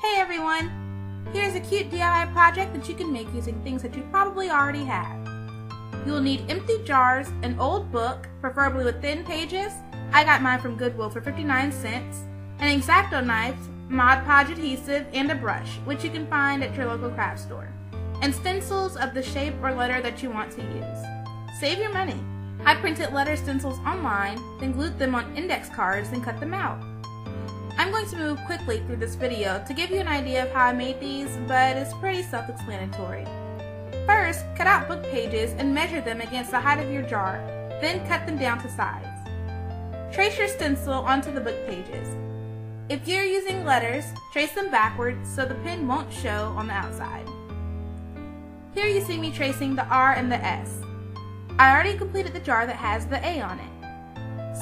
Hey everyone! Here's a cute DIY project that you can make using things that you probably already have. You will need empty jars, an old book, preferably with thin pages. I got mine from Goodwill for 59 cents, an X-Acto knife, Mod Podge adhesive, and a brush, which you can find at your local craft store, and stencils of the shape or letter that you want to use. Save your money! I printed letter stencils online, then glued them on index cards and cut them out. I'm going to move quickly through this video to give you an idea of how I made these, but it's pretty self-explanatory. First, cut out book pages and measure them against the height of your jar, then cut them down to size. Trace your stencil onto the book pages. If you're using letters, trace them backwards so the pen won't show on the outside. Here you see me tracing the R and the S. I already completed the jar that has the A on it.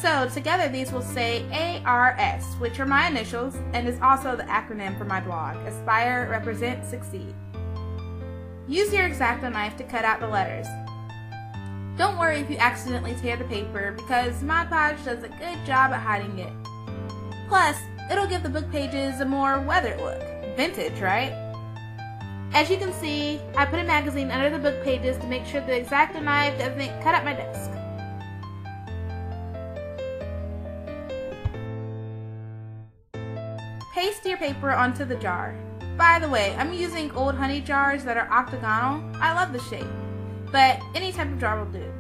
So together these will say ARS, which are my initials and is also the acronym for my blog, Aspire, Represent, Succeed. Use your X-Acto knife to cut out the letters. Don't worry if you accidentally tear the paper because Mod Podge does a good job at hiding it. Plus, it'll give the book pages a more weathered look. Vintage, right? As you can see, I put a magazine under the book pages to make sure the X-Acto knife doesn't cut up my desk. Paste your paper onto the jar. By the way, I'm using old honey jars that are octagonal. I love the shape, but any type of jar will do.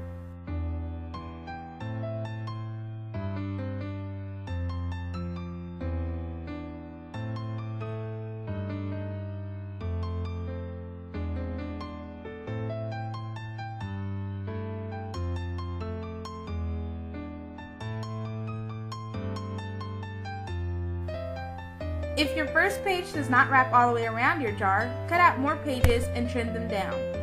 If your first page does not wrap all the way around your jar, cut out more pages and trim them down.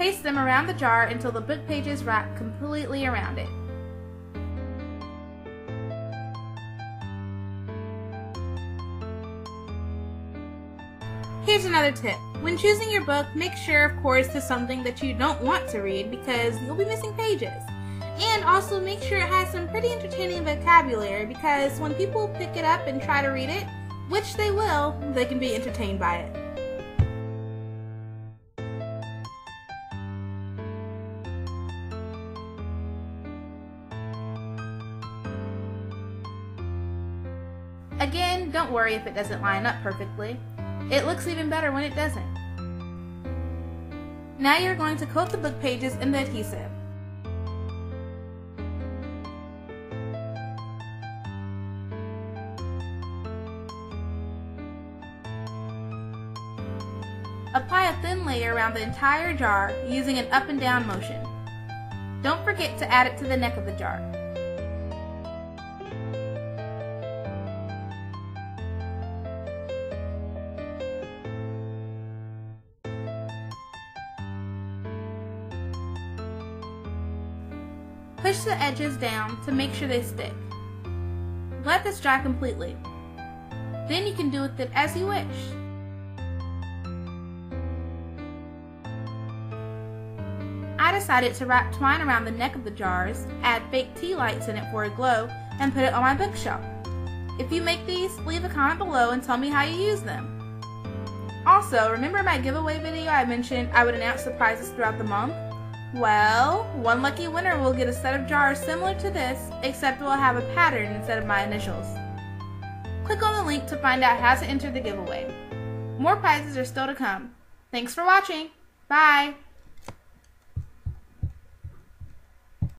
Paste them around the jar until the book pages wrap completely around it. Here's another tip. When choosing your book, make sure, of course, to something that you don't want to read because you'll be missing pages. And also make sure it has some pretty entertaining vocabulary because when people pick it up and try to read it, which they will, they can be entertained by it. Again, don't worry if it doesn't line up perfectly. It looks even better when it doesn't. Now you're going to coat the book pages in the adhesive. Apply a thin layer around the entire jar using an up and down motion. Don't forget to add it to the neck of the jar. Push the edges down to make sure they stick. Let this dry completely. Then you can do with it as you wish. I decided to wrap twine around the neck of the jars, add fake tea lights in it for a glow, and put it on my bookshelf. If you make these, leave a comment below and tell me how you use them. Also, remember my giveaway video I mentioned I would announce the prizes throughout the month? Well, one lucky winner will get a set of jars similar to this, except it will have a pattern instead of my initials. Click on the link to find out how to enter the giveaway. More prizes are still to come. Thanks for watching. Bye!